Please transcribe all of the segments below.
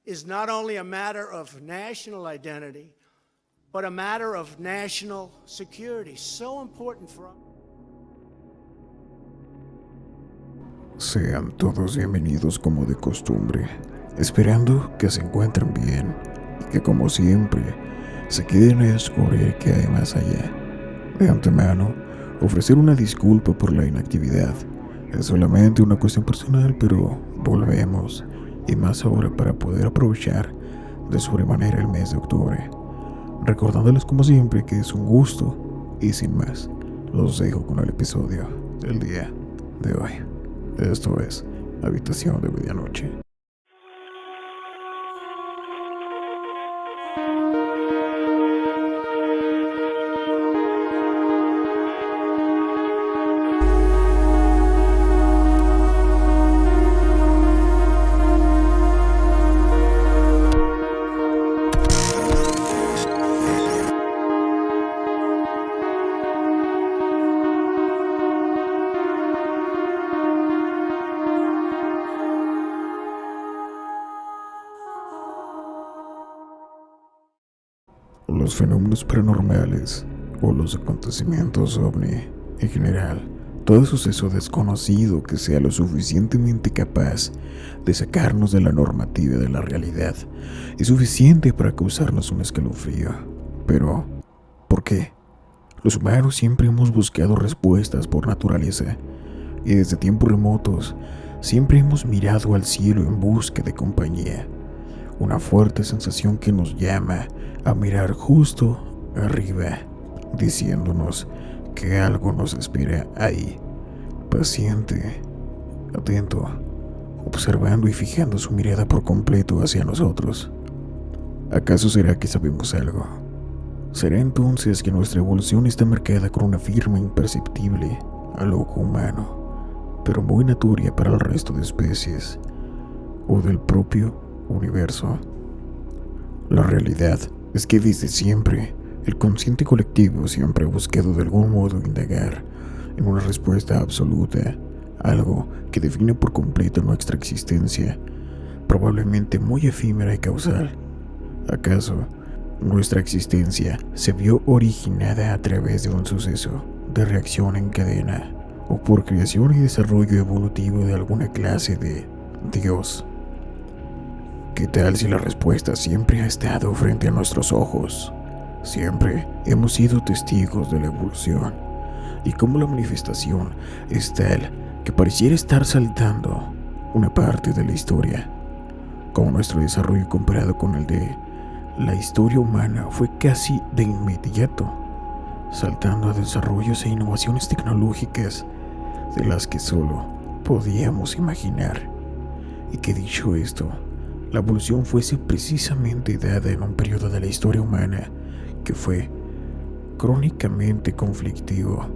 is not only a matter of national identity, but a matter of national security. So important for us. Sean todos bienvenidos como de costumbre, esperando que se encuentren bien y que como siempre se queden a descubrir qué hay más allá. De antemano, ofrecer una disculpa por la inactividad. Es solamente una cuestión personal, pero volvemos, y más ahora para poder aprovechar de sobremanera el mes de octubre. Recordándoles como siempre que es un gusto, y sin más, los dejo con el episodio del día de hoy. Esto es Habitación de Medianoche. Los fenómenos paranormales o los acontecimientos ovni en general, todo suceso desconocido que sea lo suficientemente capaz de sacarnos de la normativa de la realidad es suficiente para causarnos un escalofrío. Pero, ¿por qué? Los humanos siempre hemos buscado respuestas por naturaleza y desde tiempos remotos siempre hemos mirado al cielo en busca de compañía. Una fuerte sensación que nos llama a mirar justo arriba, diciéndonos que algo nos espera ahí, paciente, atento, observando y fijando su mirada por completo hacia nosotros. ¿Acaso será que sabemos algo? ¿Será entonces que nuestra evolución está marcada con una firma imperceptible al ojo humano, pero muy notoria para el resto de especies, o del propio universo? La realidad es que desde siempre el consciente colectivo siempre ha buscado de algún modo indagar en una respuesta absoluta, algo que define por completo nuestra existencia, probablemente muy efímera y causal. ¿Acaso nuestra existencia se vio originada a través de un suceso de reacción en cadena o por creación y desarrollo evolutivo de alguna clase de Dios? ¿Qué tal si la respuesta siempre ha estado frente a nuestros ojos? Siempre hemos sido testigos de la evolución, y cómo la manifestación es tal que pareciera estar saltando una parte de la historia, como nuestro desarrollo comparado con el de la historia humana fue casi de inmediato, saltando a desarrollos e innovaciones tecnológicas de las que solo podíamos imaginar, y que dicho esto, la evolución fuese precisamente dada en un periodo de la historia humana que fue crónicamente conflictivo,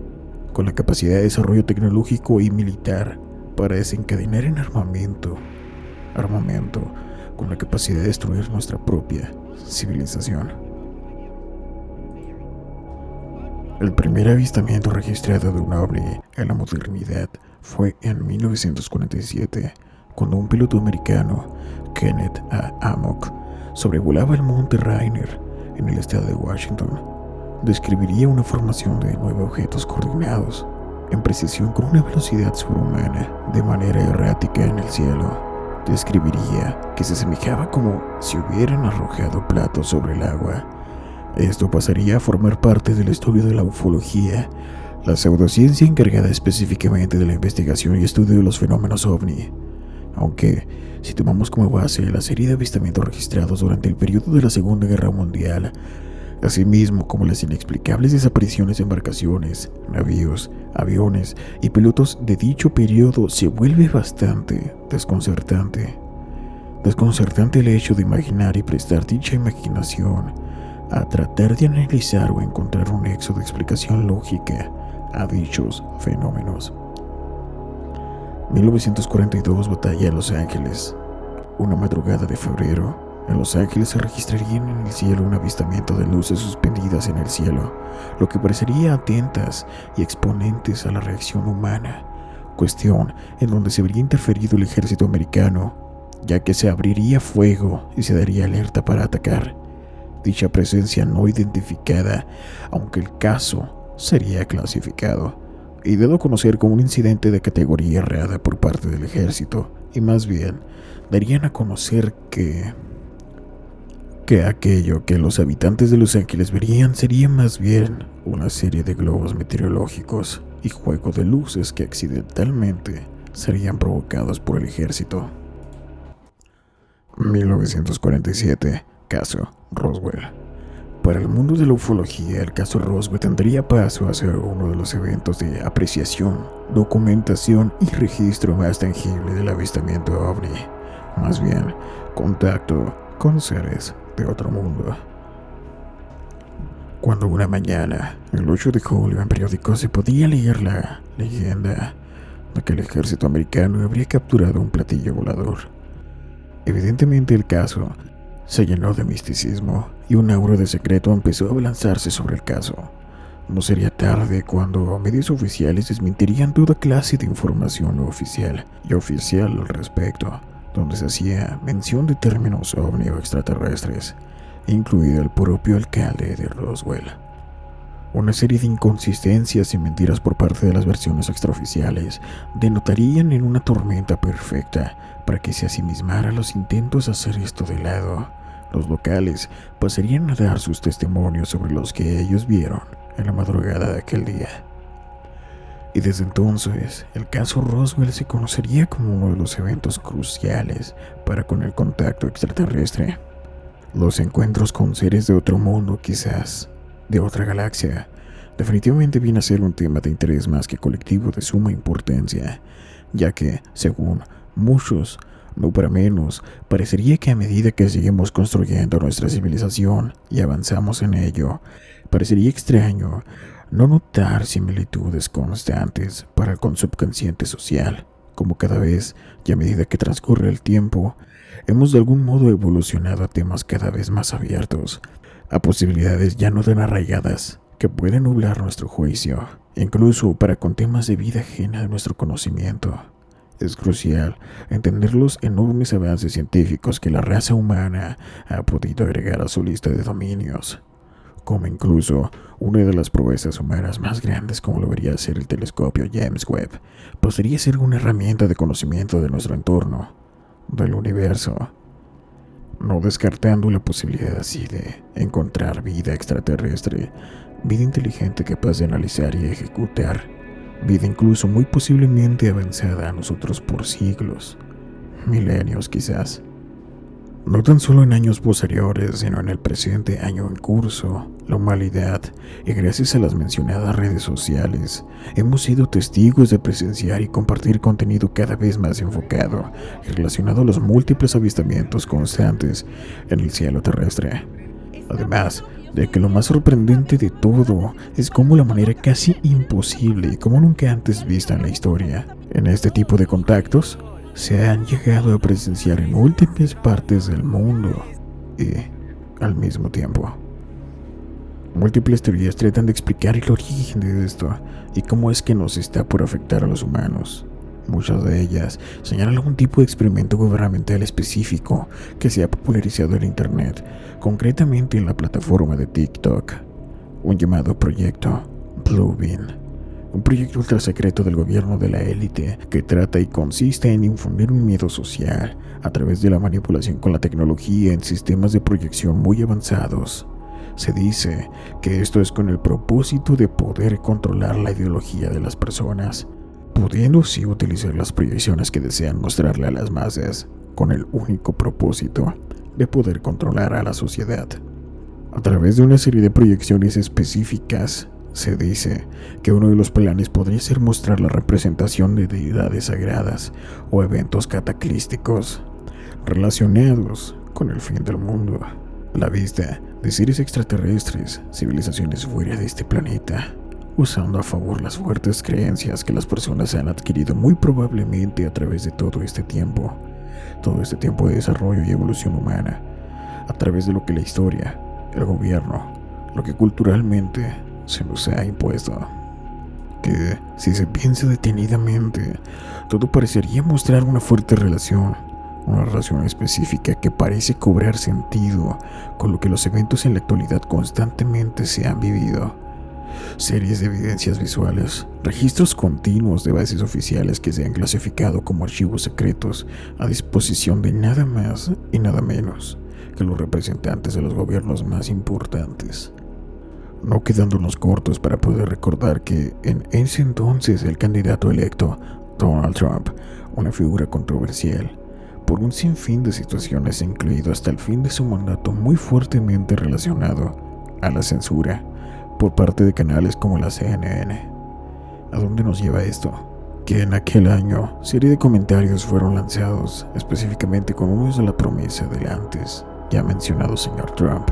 con la capacidad de desarrollo tecnológico y militar para desencadenar en armamento con la capacidad de destruir nuestra propia civilización. El primer avistamiento registrado de un ovni en la modernidad fue en 1947, cuando un piloto americano, Kenneth A. Amok, sobrevolaba el monte Rainier en el estado de Washington. Describiría una formación de 9 objetos coordinados en precisión con una velocidad sobrehumana de manera errática en el cielo. Describiría que se asemejaba como si hubieran arrojado platos sobre el agua. Esto pasaría a formar parte del estudio de la ufología, la pseudociencia encargada específicamente de la investigación y estudio de los fenómenos ovni. Aunque, si tomamos como base la serie de avistamientos registrados durante el periodo de la Segunda Guerra Mundial, asimismo como las inexplicables desapariciones de embarcaciones, navíos, aviones y pilotos de dicho periodo, se vuelve bastante desconcertante. Desconcertante el hecho de imaginar y prestar dicha imaginación a tratar de analizar o encontrar un nexo de explicación lógica a dichos fenómenos. 1942, batalla en Los Ángeles. Una madrugada de febrero, en Los Ángeles se registrarían en el cielo un avistamiento de luces suspendidas en el cielo, lo que parecería atentas y exponentes a la reacción humana, cuestión en donde se vería interferido el ejército americano ya que se abriría fuego y se daría alerta para atacar. Dicha presencia no identificada, aunque el caso sería clasificado y dado a conocer como un incidente de categoría errada por parte del ejército, y más bien darían a conocer que aquello que los habitantes de Los Ángeles verían sería más bien una serie de globos meteorológicos y juego de luces que accidentalmente serían provocados por el ejército. 1947, caso Roswell. Para el mundo de la ufología, el caso Roswell tendría paso a ser uno de los eventos de apreciación, documentación y registro más tangible del avistamiento ovni, más bien contacto con seres de otro mundo. Cuando una mañana, el 8 de julio, en periódicos se podía leer la leyenda de que el ejército americano habría capturado un platillo volador. Evidentemente el caso se llenó de misticismo y un aura de secreto empezó a abalanzarse sobre el caso. No sería tarde cuando medios oficiales desmentirían toda clase de información no oficial y oficial al respecto, donde se hacía mención de términos ovni o extraterrestres, incluido el propio alcalde de Roswell. Una serie de inconsistencias y mentiras por parte de las versiones extraoficiales denotarían en una tormenta perfecta para que se asimismara los intentos de hacer esto de lado. Los locales pasarían a dar sus testimonios sobre los que ellos vieron en la madrugada de aquel día. Y desde entonces, el caso Roswell se conocería como uno de los eventos cruciales para con el contacto extraterrestre. Los encuentros con seres de otro mundo, quizás de otra galaxia, definitivamente viene a ser un tema de interés más que colectivo de suma importancia, ya que, según muchos, no para menos, parecería que a medida que seguimos construyendo nuestra civilización y avanzamos en ello, parecería extraño no notar similitudes constantes para con el subconsciente social, como cada vez y a medida que transcurre el tiempo, hemos de algún modo evolucionado a temas cada vez más abiertos, a posibilidades ya no tan arraigadas que pueden nublar nuestro juicio, incluso para con temas de vida ajena a nuestro conocimiento. Es crucial entender los enormes avances científicos que la raza humana ha podido agregar a su lista de dominios, como incluso una de las proezas humanas más grandes, como lo debería ser el telescopio James Webb, podría ser una herramienta de conocimiento de nuestro entorno, del universo, no descartando la posibilidad así de encontrar vida extraterrestre, vida inteligente capaz de analizar y ejecutar, vida incluso muy posiblemente avanzada a nosotros por siglos, milenios quizás. No tan solo en años posteriores, sino en el presente año en curso, la humanidad, y gracias a las mencionadas redes sociales, hemos sido testigos de presenciar y compartir contenido cada vez más enfocado y relacionado a los múltiples avistamientos constantes en el cielo terrestre. Además de que lo más sorprendente de todo es cómo la manera casi imposible y como nunca antes vista en la historia, en este tipo de contactos, se han llegado a presenciar en múltiples partes del mundo y al mismo tiempo. Múltiples teorías tratan de explicar el origen de esto y cómo es que nos está por afectar a los humanos. Muchas de ellas señalan algún tipo de experimento gubernamental específico que se ha popularizado en Internet, concretamente en la plataforma de TikTok, un llamado proyecto Bluebeam, un proyecto ultra secreto del gobierno de la élite que trata y consiste en infundir un miedo social a través de la manipulación con la tecnología en sistemas de proyección muy avanzados. Se dice que esto es con el propósito de poder controlar la ideología de las personas, pudiendo así utilizar las proyecciones que desean mostrarle a las masas, con el único propósito de poder controlar a la sociedad. A través de una serie de proyecciones específicas, se dice que uno de los planes podría ser mostrar la representación de deidades sagradas o eventos cataclísticos relacionados con el fin del mundo, la vista de seres extraterrestres, civilizaciones fuera de este planeta, usando a favor las fuertes creencias que las personas han adquirido muy probablemente a través de todo este tiempo de desarrollo y evolución humana, a través de lo que la historia, el gobierno, lo que culturalmente se nos ha impuesto. Que, si se piensa detenidamente, todo parecería mostrar una fuerte relación, una razón específica que parece cobrar sentido con lo que los eventos en la actualidad constantemente se han vivido. Series de evidencias visuales, registros continuos de bases oficiales que se han clasificado como archivos secretos a disposición de nada más y nada menos que los representantes de los gobiernos más importantes. No quedándonos cortos para poder recordar que en ese entonces el candidato electo, Donald Trump, una figura controversial, por un sinfín de situaciones incluido hasta el fin de su mandato muy fuertemente relacionado a la censura por parte de canales como la CNN. ¿A dónde nos lleva esto? Que en aquel año, serie de comentarios fueron lanzados específicamente con uno de la promesa del antes ya mencionado señor Trump,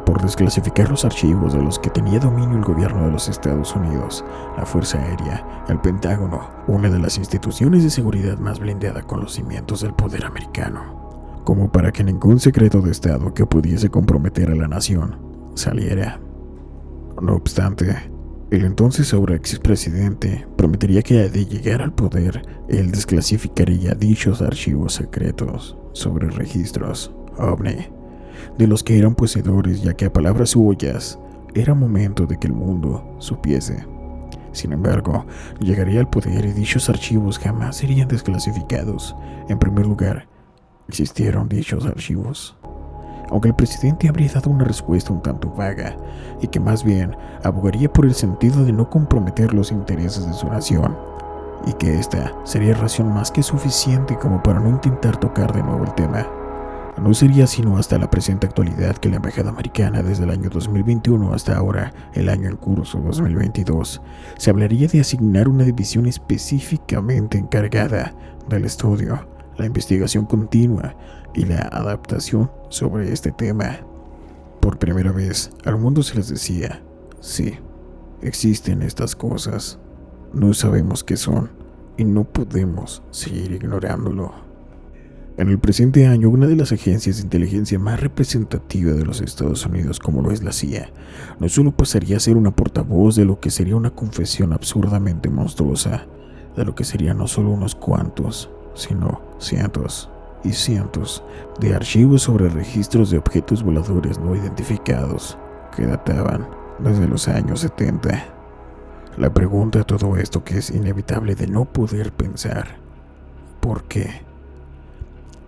por desclasificar los archivos de los que tenía dominio el gobierno de los Estados Unidos, la Fuerza Aérea, el Pentágono, una de las instituciones de seguridad más blindada con los cimientos del poder americano, como para que ningún secreto de Estado que pudiese comprometer a la nación saliera. No obstante, el entonces ahora expresidente prometería que de llegar al poder, él desclasificaría dichos archivos secretos sobre registros OVNI, de los que eran poseedores, ya que a palabras suyas, era momento de que el mundo supiese. Sin embargo, llegaría al poder y dichos archivos jamás serían desclasificados. En primer lugar, ¿existieron dichos archivos? Aunque el presidente habría dado una respuesta un tanto vaga, y que más bien abogaría por el sentido de no comprometer los intereses de su nación, y que esta sería razón más que suficiente como para no intentar tocar de nuevo el tema. No sería sino hasta la presente actualidad que la embajada americana, desde el año 2021 hasta ahora, el año en curso 2022, se hablaría de asignar una división específicamente encargada del estudio, la investigación continua y la adaptación sobre este tema. Por primera vez, al mundo se les decía, sí, existen estas cosas, no sabemos qué son y no podemos seguir ignorándolo. En el presente año, una de las agencias de inteligencia más representativas de los Estados Unidos, como lo es la CIA, no solo pasaría a ser una portavoz de lo que sería una confesión absurdamente monstruosa, de lo que serían no solo unos cuantos, sino cientos y cientos de archivos sobre registros de objetos voladores no identificados que databan desde los años 70. La pregunta a todo esto que es inevitable de no poder pensar, ¿por qué?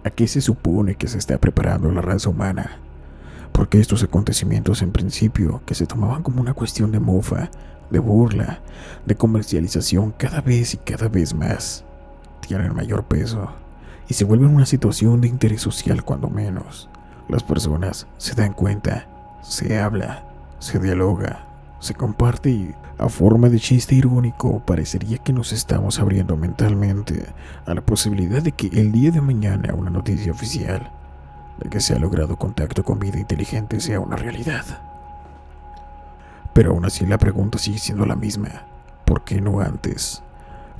¿A qué se supone que se está preparando la raza humana? Porque estos acontecimientos en principio, que se tomaban como una cuestión de mofa, de burla, de comercialización cada vez y cada vez más, tienen mayor peso y se vuelven una situación de interés social cuando menos. Las personas se dan cuenta, se habla, se dialoga, se comparte y, a forma de chiste irónico, parecería que nos estamos abriendo mentalmente a la posibilidad de que el día de mañana una noticia oficial de que se ha logrado contacto con vida inteligente sea una realidad. Pero aún así la pregunta sigue siendo la misma. ¿Por qué no antes?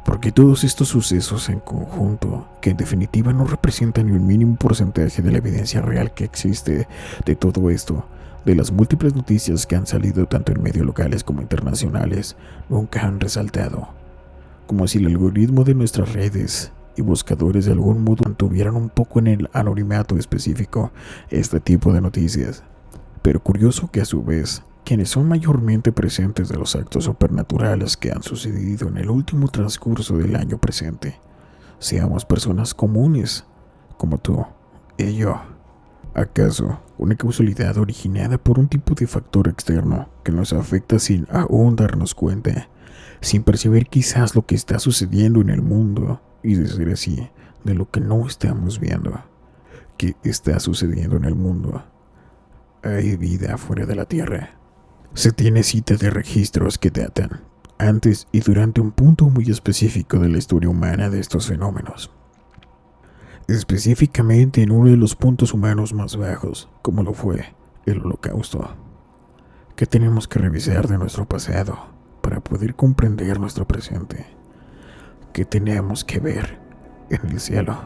Porque todos estos sucesos en conjunto, que en definitiva no representan ni un mínimo porcentaje de la evidencia real que existe de todo esto, de las múltiples noticias que han salido tanto en medios locales como internacionales, nunca han resaltado. Como si el algoritmo de nuestras redes y buscadores de algún modo mantuvieran un poco en el anonimato específico este tipo de noticias. Pero curioso que a su vez, quienes son mayormente presentes de los actos supernaturales que han sucedido en el último transcurso del año presente, seamos personas comunes, como tú y yo. ¿Acaso una causalidad originada por un tipo de factor externo que nos afecta sin aún darnos cuenta, sin percibir quizás lo que está sucediendo en el mundo y decir así, de lo que no estamos viendo? ¿Qué está sucediendo en el mundo? Hay vida fuera de la Tierra. Se tiene cita de registros que datan antes y durante un punto muy específico de la historia humana de estos fenómenos. Específicamente en uno de los puntos humanos más bajos, como lo fue el Holocausto. ¿Qué tenemos que revisar de nuestro pasado para poder comprender nuestro presente? ¿Qué tenemos que ver en el cielo?